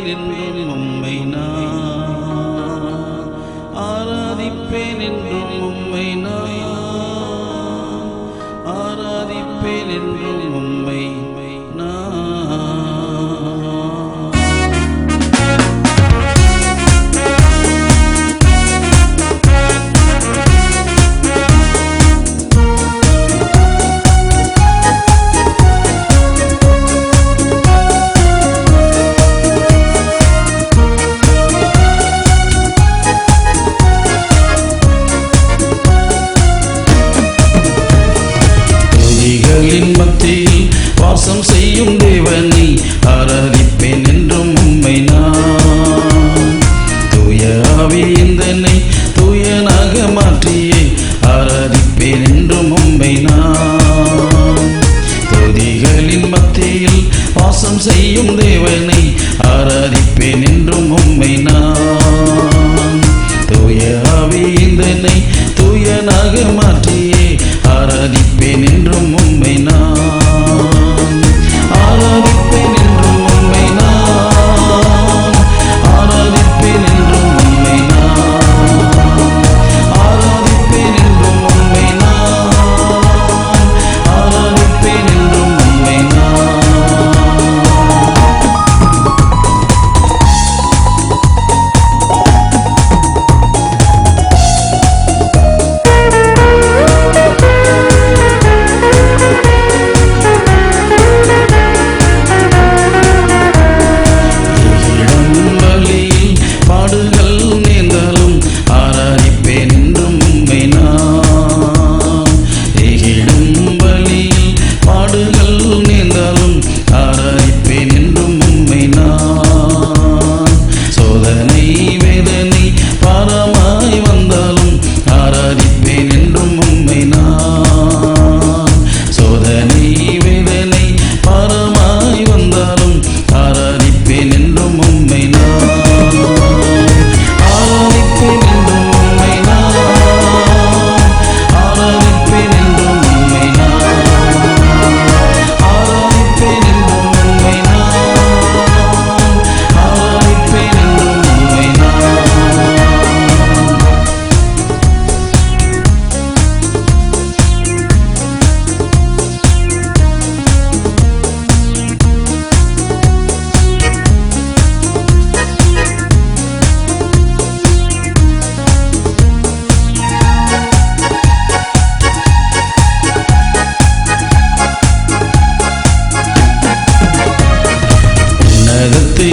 ஆராதிப்பேன் என்றும் உம்மை நான் ஆராதிப்பேன் என்றும் உம்மை நான் ஆராதிப்பேன் என்றும் உம்மை மத்தியில் வாசம் செய்யும் தேவனை ஆராதிப்பேன் என்றும் உம்மை நான் தூய ஆவி இந்தனை தூயனாக மாற்றியே ஆராதிப்பேன் என்றும் உம்மை நான் துதிகளின் மத்தியில் வாசம் செய்யும் தேவனை ஆராதிப்பேன் என்றும் உம்மை நான் தூய ஆவி இந்தனை தூயனாக மாற்றியே ஆராதிப்பேன் என்றும் உம்மை நான் ஆராதிப்பேன் என்றும் உம்மை நான் ஆராதிப்பேன் என்றும் உம்மை நான் ஆராதிப்பேன் என்றும் உம்மை நான் ஆராதிப்பேன் என்றும் உம்மை உன்னதத்தை